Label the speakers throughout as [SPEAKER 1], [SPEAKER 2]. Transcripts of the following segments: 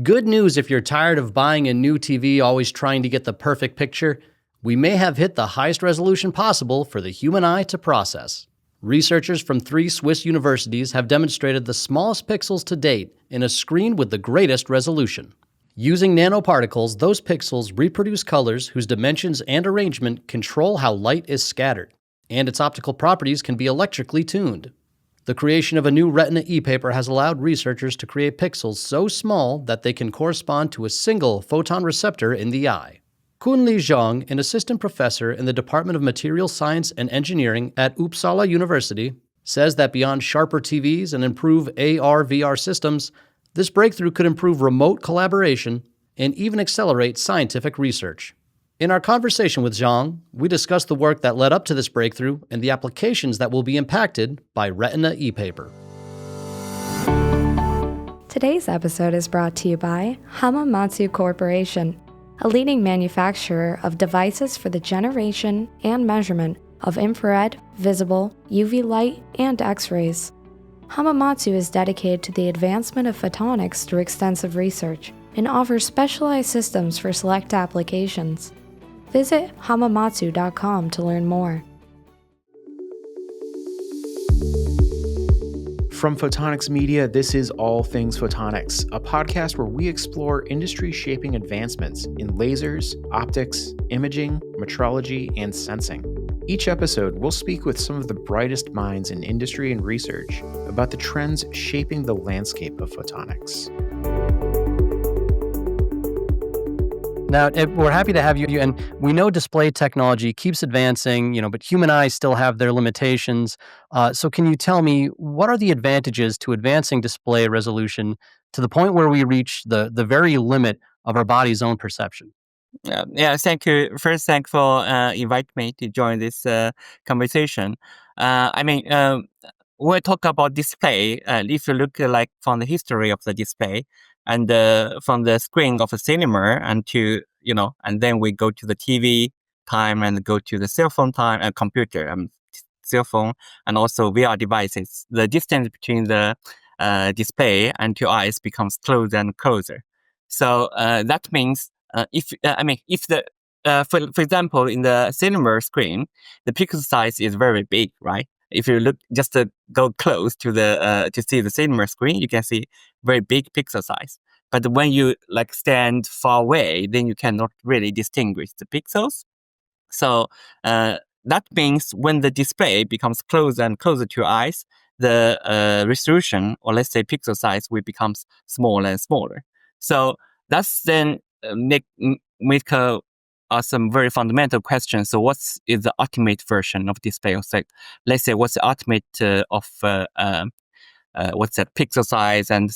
[SPEAKER 1] Good news if you're tired of buying a new TV, always trying to get the perfect picture. We may have hit the highest resolution possible for the human eye to process. Researchers from 3 Swiss universities have demonstrated the smallest pixels to date in a screen with the greatest resolution. Using nanoparticles, those pixels reproduce colors whose dimensions and arrangement control how light is scattered, and its optical properties can be electrically tuned. The creation of a new retina e-paper has allowed researchers to create pixels so small that they can correspond to a single photon receptor in the eye. Kunli Xiong, an assistant professor in the Department of Material Science and Engineering at Uppsala University, says that beyond sharper TVs and improved AR/VR systems, this breakthrough could improve remote collaboration and even accelerate scientific research. In our conversation with Xiong, we discussed the work that led up to this breakthrough and the applications that will be impacted by retina e-paper.
[SPEAKER 2] Today's episode is brought to you by Hamamatsu Corporation, a leading manufacturer of devices for the generation and measurement of infrared, visible, UV light, and X-rays. Hamamatsu is dedicated to the advancement of photonics through extensive research and offers specialized systems for select applications. Visit hamamatsu.com to learn more.
[SPEAKER 3] From Photonics Media, this is All Things Photonics, a podcast where we explore industry-shaping advancements in lasers, optics, imaging, metrology, and sensing. Each episode, we'll speak with some of the brightest minds in industry and research about the trends shaping the landscape of photonics.
[SPEAKER 1] Now, we're happy to have you, and we know display technology keeps advancing, but human eyes still have their limitations. So can you tell me, what are the advantages to advancing display resolution to the point where we reach the very limit of our body's own perception?
[SPEAKER 4] Thank you. First, thanks for inviting me to join this conversation. When we talk about display, if you look from the history of the display, and from the screen of a cinema and then we go to the TV time and go to the cell phone time and computer, cell phone, and also VR devices. The distance between the display and your eyes becomes closer and closer. So that means for example, in the cinema screen, the pixel size is very big, right? If you look just to go close to the to see the cinema screen, you can see very big pixel size. But when you stand far away, then you cannot really distinguish the pixels. So that means when the display becomes closer and closer to your eyes, the resolution, or let's say pixel size, will become smaller and smaller. So that's then make some very fundamental questions. So what is the ultimate version of display? Let's say what's the ultimate of what's that pixel size and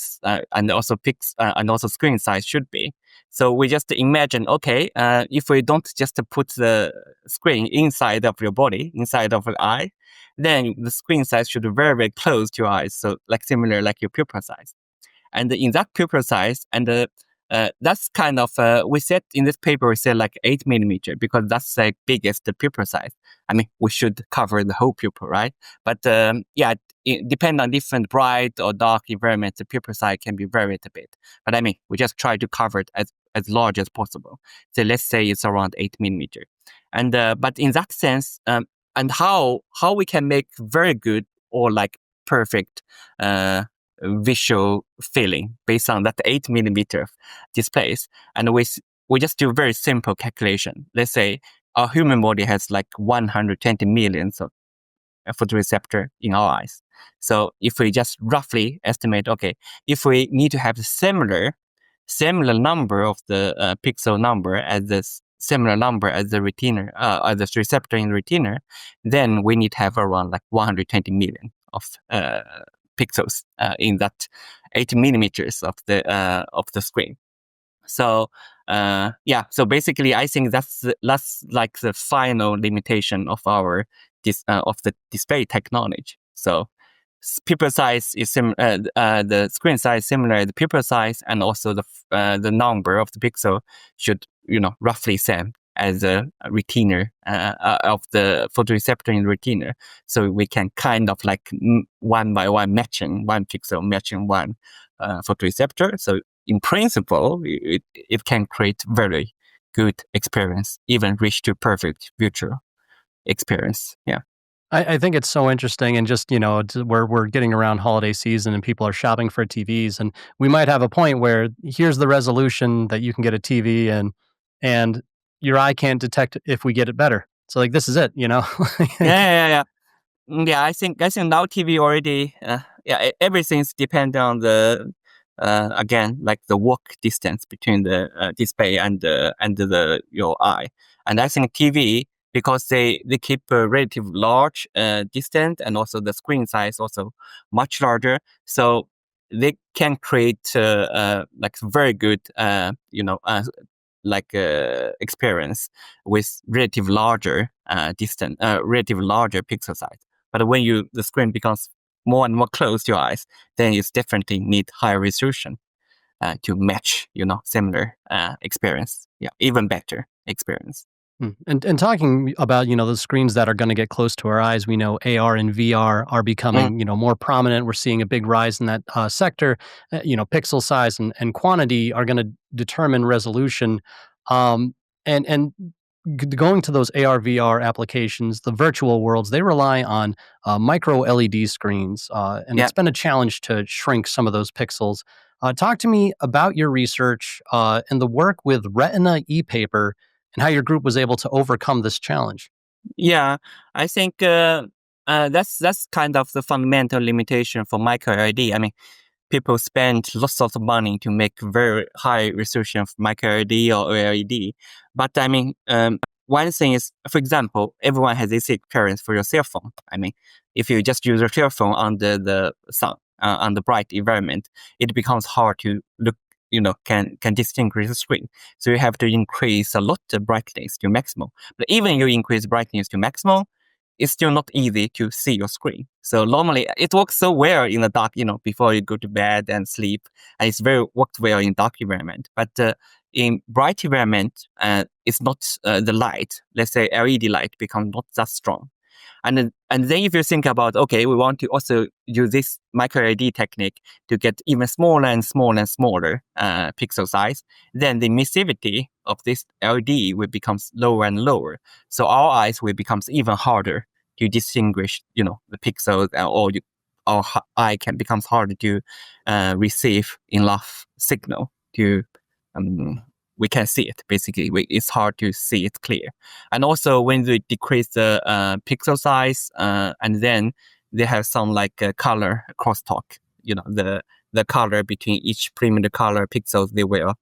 [SPEAKER 4] also screen size should be. So we just imagine, if we don't just put the screen inside of your body, inside of your eye, then the screen size should be very, very close to your eyes. So similar like your pupil size. And in that pupil size, and that's kind of, we said in this paper, we said 8 millimeter, because that's the biggest pupil size. We should cover the whole pupil, right? But it depends on different bright or dark environment, the pupil size can be vary a bit. But we just try to cover it as large as possible. So let's say it's around 8 millimeter. And but in that sense, and how we can make very good or perfect visual feeling based on that 8 millimeter displays. And we just do a very simple calculation. Let's say our human body has 120 million of photoreceptor in our eyes. So if we just roughly estimate, if we need to have a similar number of the pixel number as this similar number as the retina, as the receptor in the retina, then we need to have around 120 million of pixels in that 8 millimeters of the screen. So so basically, I think that's the final limitation of our of the display technology. So pupil size is the screen size similar, the pupil size, and also the number of the pixel should roughly same as the retina of the photoreceptor in the retina. So we can kind of one by one matching one pixel matching one photoreceptor. So in principle, it can create very good experience, even reach to perfect virtual experience. Yeah.
[SPEAKER 1] I think it's so interesting, and just we're getting around holiday season, and people are shopping for TVs, and we might have a point where here's the resolution that you can get a TV, and your eye can't detect if we get it better. So like this is it,
[SPEAKER 4] Yeah. Yeah, I think now TV already. Everything's depend on the again, like the walk distance between the display and your eye. And I think TV, because they keep a relative large distance, and also the screen size also much larger, so they can create like very good experience with relative larger relative larger pixel size. But when the screen becomes more and more close to your eyes, then it's definitely need higher resolution to match, similar experience. Yeah, even better experience.
[SPEAKER 1] And talking about the screens that are going to get close to our eyes, we know AR and VR are becoming more prominent. We're seeing a big rise in that sector. Pixel size and quantity are going to determine resolution. And going to those AR VR applications, the virtual worlds, they rely on micro LED screens, and it's been a challenge to shrink some of those pixels. Talk to me about your research and the work with retina e-paper, and how your group was able to overcome this challenge.
[SPEAKER 4] Yeah, I think that's kind of the fundamental limitation for micro LED. I mean, people spend lots of money to make very high resolution of micro LED or OLED. But I mean, one thing is, for example, everyone has this experience for your cell phone. I mean, if you just use your cell phone under the sun, on the bright environment, it becomes hard to look, can distinguish the screen. So you have to increase a lot the brightness to maximum. But even you increase brightness to maximum, it's still not easy to see your screen. So normally it works so well in the dark, before you go to bed and sleep, and it's works well in dark environment. But in bright environment, it's not the light. Let's say LED light becomes not that strong. And then if you think about, okay, we want to also use this micro LED technique to get even smaller and smaller and smaller pixel size, then the emissivity of this LED will become lower and lower. So our eyes will become even harder to distinguish, the pixels, or our eye can becomes harder to receive enough signal to we can see it. Basically, it's hard to see it clear. And also when they decrease the pixel size, and then they have some like color crosstalk. The color between each perimeter color pixels, they will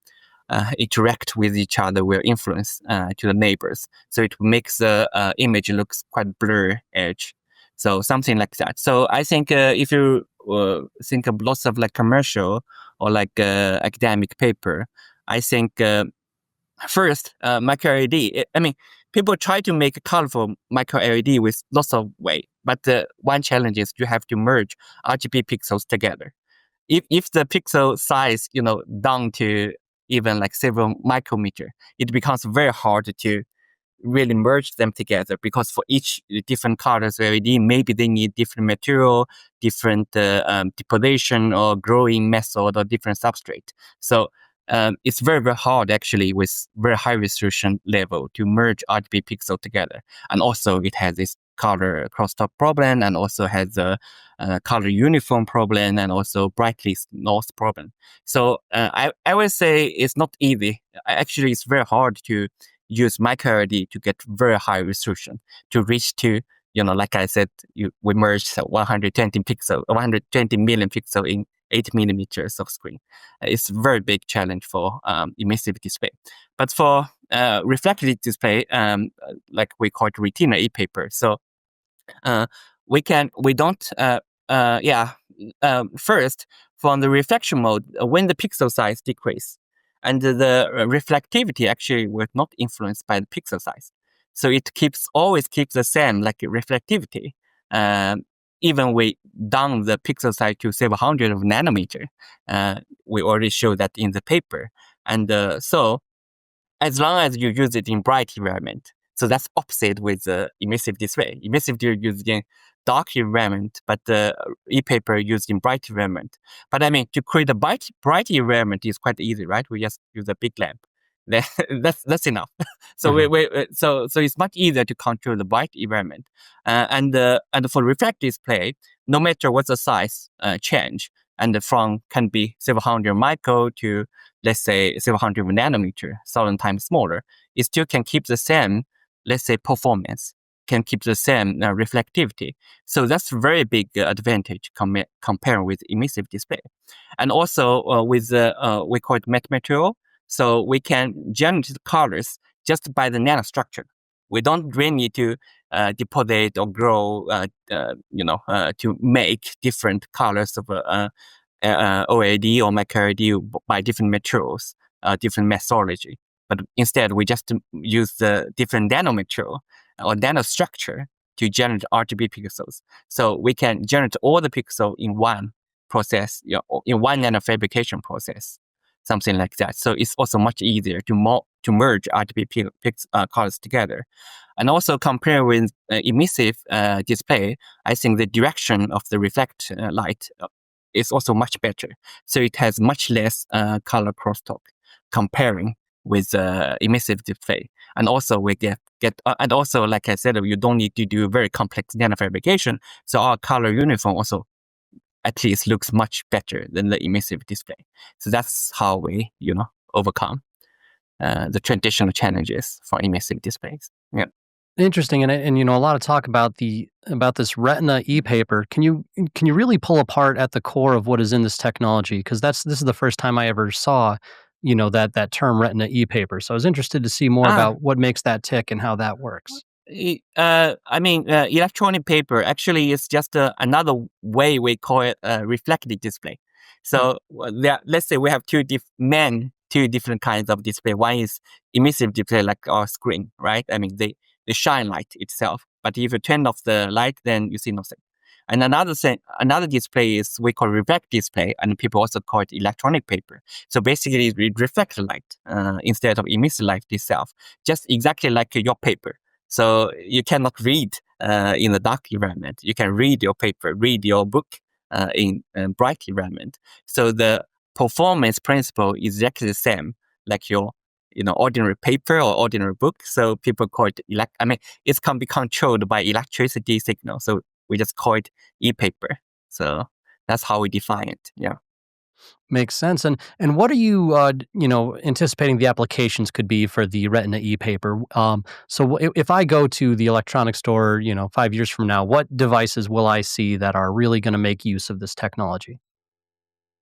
[SPEAKER 4] interact with each other, will influence to the neighbors. So it makes the image looks quite blur edge. So something like that. So I think if you think of lots of like commercial or like academic paper, I think first micro LED. I mean, people try to make a colorful micro LED with lots of way, but one challenge is you have to merge RGB pixels together. If the pixel size, down to even like several micrometer, it becomes very hard to really merge them together, because for each different colors of LED, maybe they need different material, different deposition or growing method, or different substrate. So it's very, very hard actually with very high resolution level to merge RGB pixel together. And also it has this color crosstalk problem, and also has a color uniform problem, and also brightness loss problem. So I would say it's not easy. Actually, it's very hard to use micro LED to get very high resolution, to reach to, like I said, we merged 120 million pixel in 8 millimeters of screen. It's a very big challenge for emissive display. But for reflective display, like we call it retina e-paper. So first, from the reflection mode, when the pixel size decrease, and the reflectivity actually was not influenced by the pixel size. So it always keeps the same like reflectivity. Even we down the pixel size to several hundred of nanometer. We already showed that in the paper. And so as long as you use it in bright environment, So that's opposite with the emissive display. Emissive you're using dark environment, but the e-paper used in bright environment. But I mean, to create a bright environment is quite easy, right? We just use a big lamp. Then that's enough. So so it's much easier to control the bright environment. And for reflective display, no matter what the size change, and from can be several hundred micro to let's say several hundred nanometer, 1,000 times smaller, it still can keep the same, let's say, performance, can keep the same reflectivity. So that's very big advantage compared with emissive display. And also with we call it metamaterial. So we can generate the colors just by the nanostructure. We don't really need to deposit or grow, to make different colors of OAD or micro-LED by different materials, different methodology. But instead, we just use the different nanomaterial or nanostructure to generate RGB pixels. So we can generate all the pixels in one process, in one nanofabrication process, something like that. So it's also much easier to merge RGB colors together. And also compare with emissive display, I think the direction of the reflect light is also much better. So it has much less color crosstalk comparing with emissive display. And also we get and also, like I said, you don't need to do very complex nanofabrication. So our color uniform also at least looks much better than the emissive display. So that's how we, overcome the traditional challenges for emissive displays. Yeah.
[SPEAKER 1] Interesting, and a lot of talk about this retina e-paper. Can you really pull apart at the core of what is in this technology? Because this is the first time I ever saw, that term retina e-paper. So I was interested to see more about what makes that tick and how that works.
[SPEAKER 4] Electronic paper actually is just another way we call it reflective display. So let's say we have two different kinds of display. One is emissive display, like our screen, right? I mean, they shine light itself. But if you turn off the light, then you see nothing. And another display is we call reflective display, and people also call it electronic paper. So basically, it reflects light instead of emissive light itself, just exactly like your paper. So you cannot read in the dark environment. You can read your paper, read your book in bright environment. So the performance principle is exactly the same like your ordinary paper or ordinary book. So people call it it can be controlled by electricity signal. So we just call it e-paper. So that's how we define it. Yeah.
[SPEAKER 1] Makes sense. And what are you anticipating the applications could be for the retina e-paper? So if I go to the electronics store, 5 years from now, what devices will I see that are really going to make use of this technology?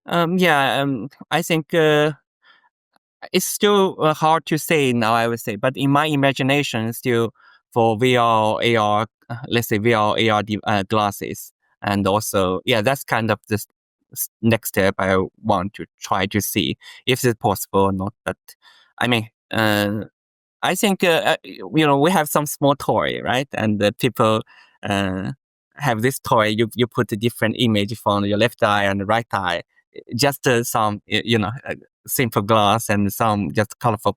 [SPEAKER 4] I think it's still hard to say now, I would say, but in my imagination, still for VR, AR, let's say VR, AR glasses, and also, that's kind of the next step I want to try to see if it's possible or not. But I mean, I think we have some small toy, right? And people have this toy. You put a different image from your left eye and the right eye. Just some simple glass and some just colorful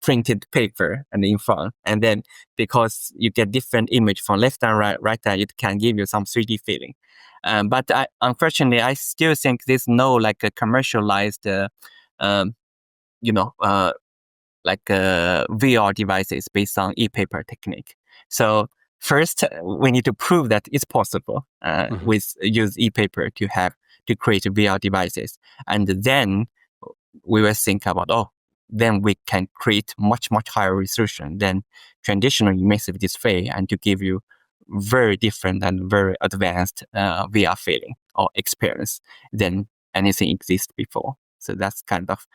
[SPEAKER 4] printed paper and in front. And then because you get different image from left and right eye, it can give you some 3D feeling. But unfortunately, I still think there's no like a commercialized, VR devices based on e-paper technique. So first, we need to prove that it's possible with use e-paper to create VR devices, and then we will think about then we can create much higher resolution than traditional emissive display, and to give you very different and very advanced VR feeling or experience than anything exists before. So that's kind of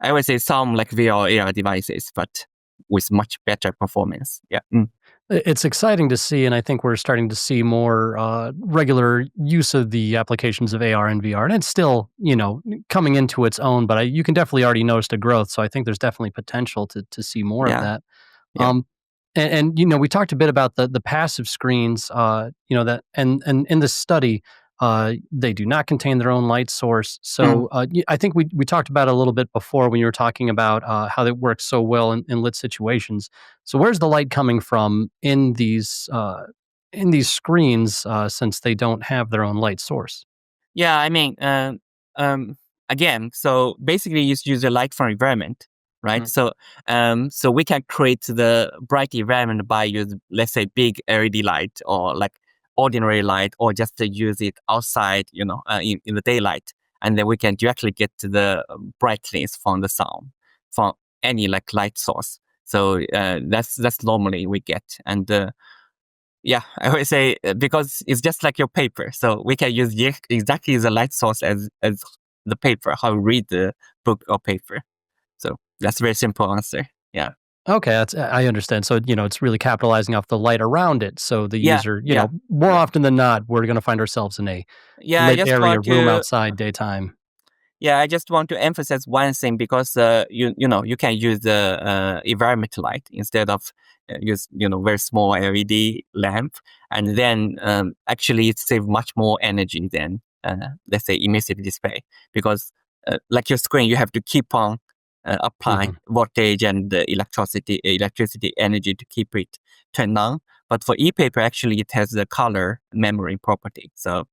[SPEAKER 4] I would say some like VR AR devices, but with much better performance. Yeah.
[SPEAKER 1] It's exciting to see, and I think we're starting to see more regular use of the applications of AR and VR, and it's still, coming into its own, but you can definitely already notice the growth, so I think there's definitely potential to see more of that.
[SPEAKER 4] Yeah.
[SPEAKER 1] And we talked a bit about the passive screens, that and in this study, They do not contain their own light source. So I think we talked about it a little bit before when you were talking about how it works so well in lit situations. So where's the light coming from in these screens since they don't have their own light source?
[SPEAKER 4] Yeah, I mean, again, so basically you use the light from environment, right? So we can create the bright environment by using, let's say, big LED light or like ordinary light, or just to use it outside, in the daylight, and then we can directly get to the brightness from the sun, from any like light source. So that's normally we get, and yeah, I would say because it's just like your paper, so we can use exactly the light source as the paper, how we read the book or paper. So that's a very simple answer. Yeah.
[SPEAKER 1] Okay, I understand. So, it's really capitalizing off the light around it. So the
[SPEAKER 4] Yeah,
[SPEAKER 1] user,
[SPEAKER 4] yeah,
[SPEAKER 1] more
[SPEAKER 4] yeah.
[SPEAKER 1] often than not, we're going to find ourselves in a
[SPEAKER 4] Yeah, I
[SPEAKER 1] lit
[SPEAKER 4] just
[SPEAKER 1] area,
[SPEAKER 4] want
[SPEAKER 1] room
[SPEAKER 4] to
[SPEAKER 1] outside, daytime.
[SPEAKER 4] Yeah, I just want to emphasize one thing, because you can use the environment light instead of use very small LED lamp, and then actually it saves much more energy than let's say emissive display, because like your screen, you have to keep on applying voltage and electricity energy to keep it turned on. But for e-paper, actually it has the color memory property, so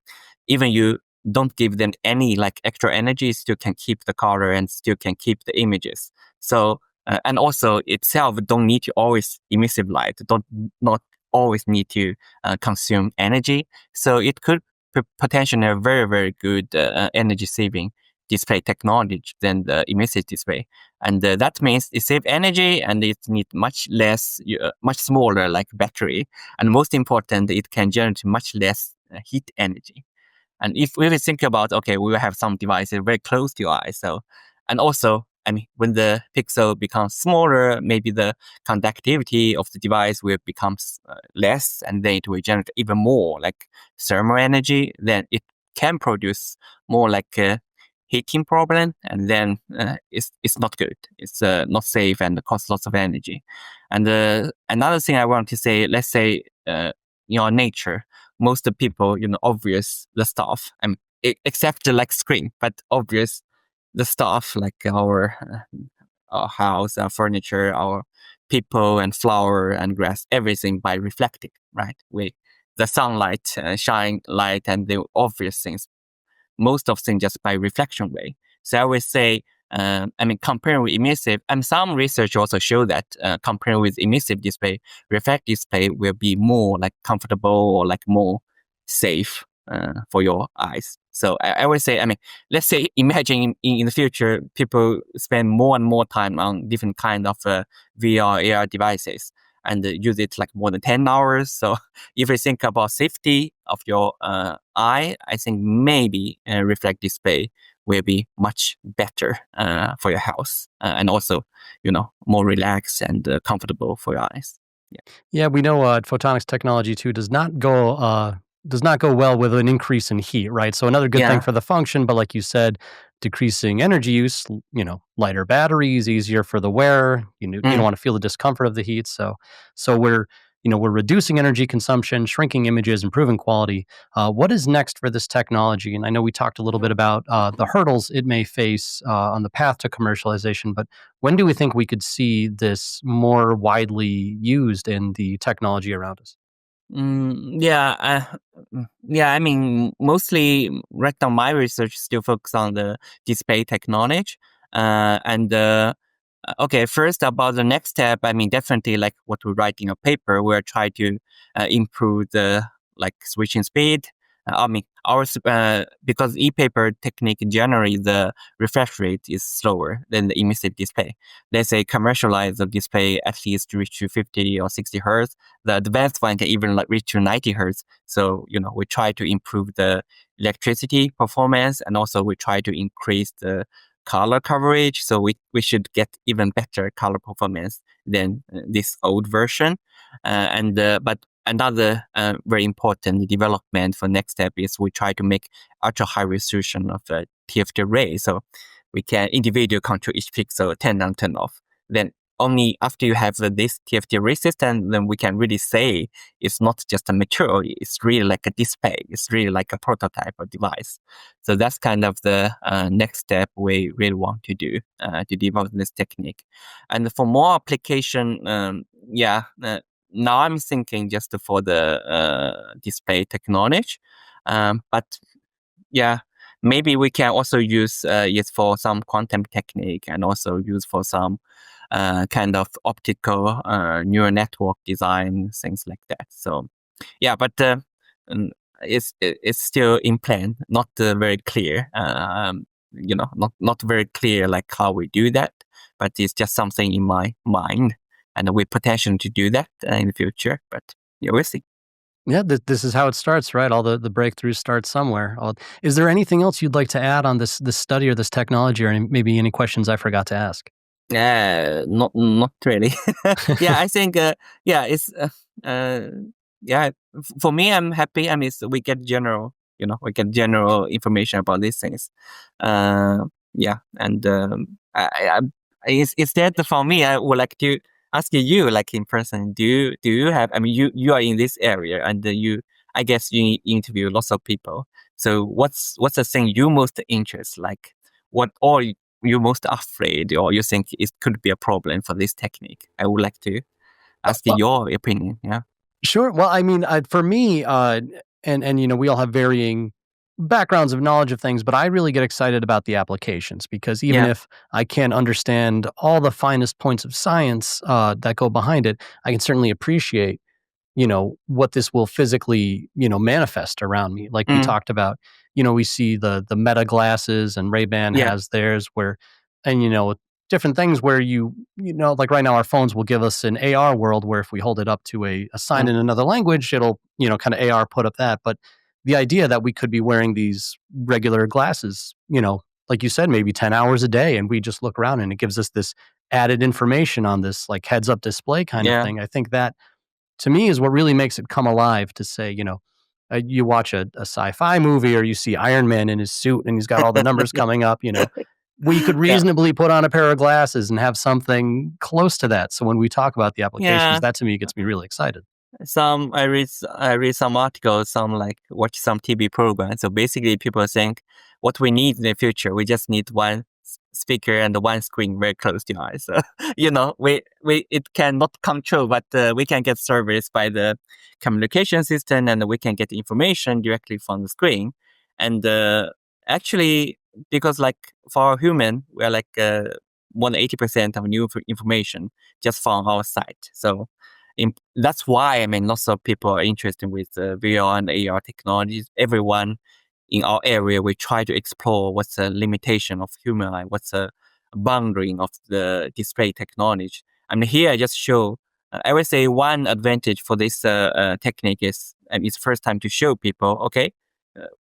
[SPEAKER 4] even you don't give them any like extra energy, still can keep the color and still can keep the images. So and also itself don't need to always emissive light, not always need to consume energy. So it could potentially a very, very good energy saving display technology than the emissive display. And that means it saves energy, and it needs much less, much smaller like battery. And most important, it can generate much less heat energy. And if we will think about, okay, we will have some devices very close to your eye. So, and also, I mean, when the pixel becomes smaller, maybe the conductivity of the device will become less, and then it will generate even more like thermal energy. Then it can produce more like a heating problem, and then it's not good. It's not safe and costs lots of energy. And another thing I want to say, let's say, nature, most of the people, obvious the stuff, except like screen, but obvious the stuff like our house, our furniture, our people and flower and grass, everything by reflecting, right? The sunlight, shine light, and the obvious things, most of things just by reflection way. So I would say, comparing with emissive, and some research also show that comparing with emissive display, reflective display will be more like comfortable or like more safe for your eyes. So I would say, let's say, imagine in the future, people spend more and more time on different kind of VR, AR devices, and use it like more than 10 hours. So if you think about safety of your eye, I think maybe reflect display will be much better for your house, and also, more relaxed and comfortable for your eyes.
[SPEAKER 1] Yeah, we know photonics technology too does not go well with an increase in heat, right? So another good thing
[SPEAKER 4] Yeah.
[SPEAKER 1] for the function, but like you said, decreasing energy use, lighter batteries, easier for the wearer. You don't want to feel the discomfort of the heat. So we're reducing energy consumption, shrinking images, improving quality. What is next for this technology? And I know we talked a little bit about the hurdles it may face on the path to commercialization, but when do we think we could see this more widely used in the technology around us?
[SPEAKER 4] Yeah. Mostly right now my research still focus on the display technology. Okay, first about the next step, definitely like what we write in a paper, we're trying to improve the like switching speed. Because e-paper technique generally the refresh rate is slower than the emissive display. Let's say commercialize the display at least reach to 50 or 60 hertz. The advanced one can even like reach to 90 hertz. So, we try to improve the electricity performance, and also we try to increase the color coverage. So we should get even better color performance than this old version. But another very important development for next step is we try to make ultra high resolution of TFT array. So we can individually control each pixel, turn on, turn off. Then only after you have this TFT resistant, then we can really say it's not just a material, it's really like a display, it's really like a prototype or device. So that's kind of the next step we really want to do to develop this technique. And for more application, now I'm thinking just for the display technology, but yeah, maybe we can also use it for some quantum technique and also use for some kind of optical neural network design, things like that. So yeah, but it's still in plan, not very clear. Not very clear like how we do that, but it's just something in my mind, and with potential to do that in the future. But yeah, we'll see.
[SPEAKER 1] Yeah, this is how it starts, right? All the breakthroughs start somewhere. Is there anything else you'd like to add on this study or this technology, or maybe any questions I forgot to ask?
[SPEAKER 4] Not really. Yeah, I think it's for me, I'm happy. I mean, we get general information about these things. And instead for me, I would like to ask you, like in person, do you have? I mean, you are in this area, and I guess you interview lots of people. So what's the thing you most interest? Like what all you're most afraid, or you think it could be a problem for this technique? I would like to ask your opinion. Yeah.
[SPEAKER 1] Sure. Well, I mean, for me, and we all have varying backgrounds of knowledge of things, but I really get excited about the applications, because even if I can't understand all the finest points of science that go behind it, I can certainly appreciate, what this will physically, manifest around me. Like we talked about, we see the Meta glasses, and Ray-Ban has theirs, and different things where like right now our phones will give us an AR world where if we hold it up to a sign in another language, it'll, kind of AR put up that. But the idea that we could be wearing these regular glasses, like you said, maybe 10 hours a day, and we just look around and it gives us this added information on this like heads up display kind of thing. I think that to me is what really makes it come alive, to say, you watch a sci-fi movie, or you see Iron Man in his suit and he's got all the numbers coming up, we could reasonably put on a pair of glasses and have something close to that. So when we talk about the applications, that to me gets me really excited.
[SPEAKER 4] I read some articles, watch some TV programs. So basically people think what we need in the future, we just need one speaker and one screen very close to us. So, it cannot come true, but we can get service by the communication system, and we can get information directly from the screen. And actually, because like for a human, we're like more than 80% of new information just from our site. So that's why, I mean, lots of people are interested with VR and AR technologies. Everyone in our area, we try to explore what's the limitation of human eye, what's the boundary of the display technology. And here I just show, I would say one advantage for this technique is, and it's first time to show people, okay,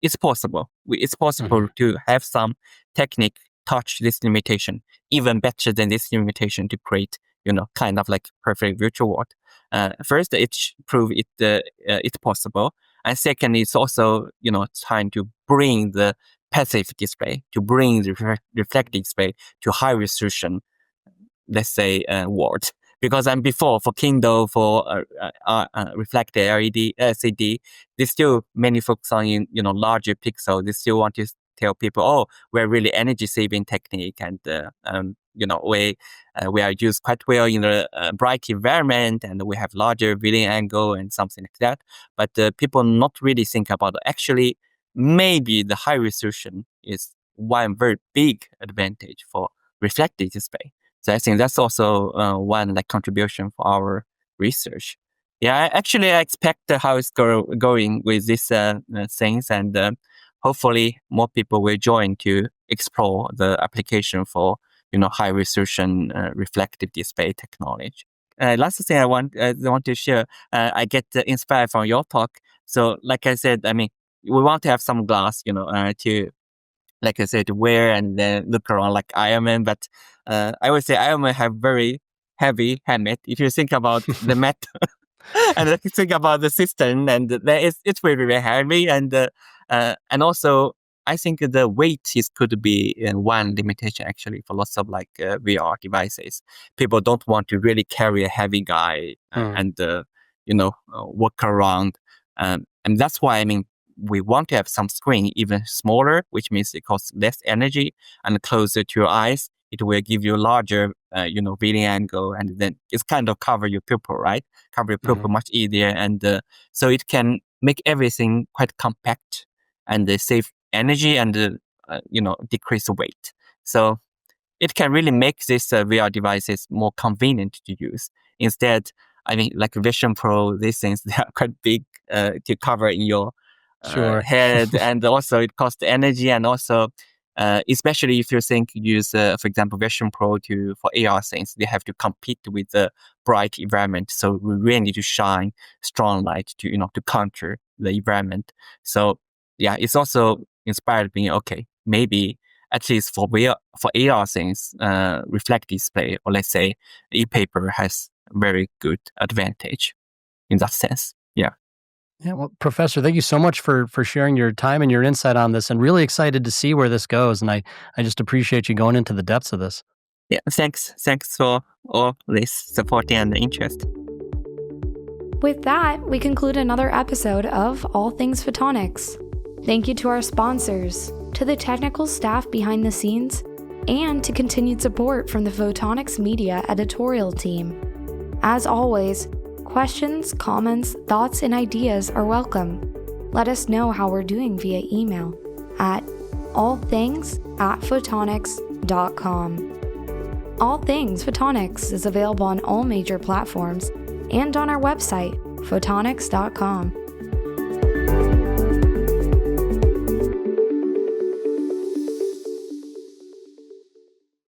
[SPEAKER 4] it's possible. It's possible to have some technique touch this limitation, even better than this limitation, to create, kind of like perfect virtual world. First, it prove it's possible. And second, it's also, trying to bring the passive display, to bring the reflective display to high resolution, let's say, world. Because before, for Kindle, for reflected LED, LCD, they still mainly focus on, larger pixel. They still want to tell people, oh, we're really energy saving technique, and we are used quite well in a bright environment, and we have larger viewing angle and something like that. But people not really think about actually maybe the high resolution is one very big advantage for reflective display. So I think that's also one contribution for our research. Yeah, I expect how it's going with these things, and hopefully more people will join to explore the application for high resolution reflective display technology. Last thing I want to share, I get inspired from your talk. So like I said, I mean, we want to have some glass, to, like I said, wear and then look around like Iron Man. But I would say Iron Man have very heavy helmet. If you think about the metal and if you think about the system, and it's very, very heavy, and also I think the weight could be one limitation actually for lots of like VR devices. People don't want to really carry a heavy guy and work around, and that's why we want to have some screen even smaller, which means it costs less energy and closer to your eyes. It will give you a larger, viewing angle, and then it's kind of cover your pupil, right? Cover your pupil much easier, and so it can make everything quite compact and save energy and decrease the weight. So it can really make these VR devices more convenient to use. Instead, like Vision Pro, these things, they are quite big to cover in your head, and also it costs energy, and also especially if you use, for example, Vision Pro for AR things, they have to compete with the bright environment. So we really need to shine strong light to counter the environment. So yeah, it's also inspired me. Okay, maybe at least for AR things, reflect display, or let's say e-paper has very good advantage in that sense. Yeah.
[SPEAKER 1] Yeah, well, Professor, thank you so much for sharing your time and your insight on this, and really excited to see where this goes. And I just appreciate you going into the depths of this.
[SPEAKER 4] Yeah, thanks for all this support and interest.
[SPEAKER 2] With that, we conclude another episode of All Things Photonics. Thank you to our sponsors, to the technical staff behind the scenes, and to continued support from the Photonics Media editorial team. As always, questions, comments, thoughts, and ideas are welcome. Let us know how we're doing via email at allthings@photonics.com. All Things Photonics is available on all major platforms and on our website, photonics.com.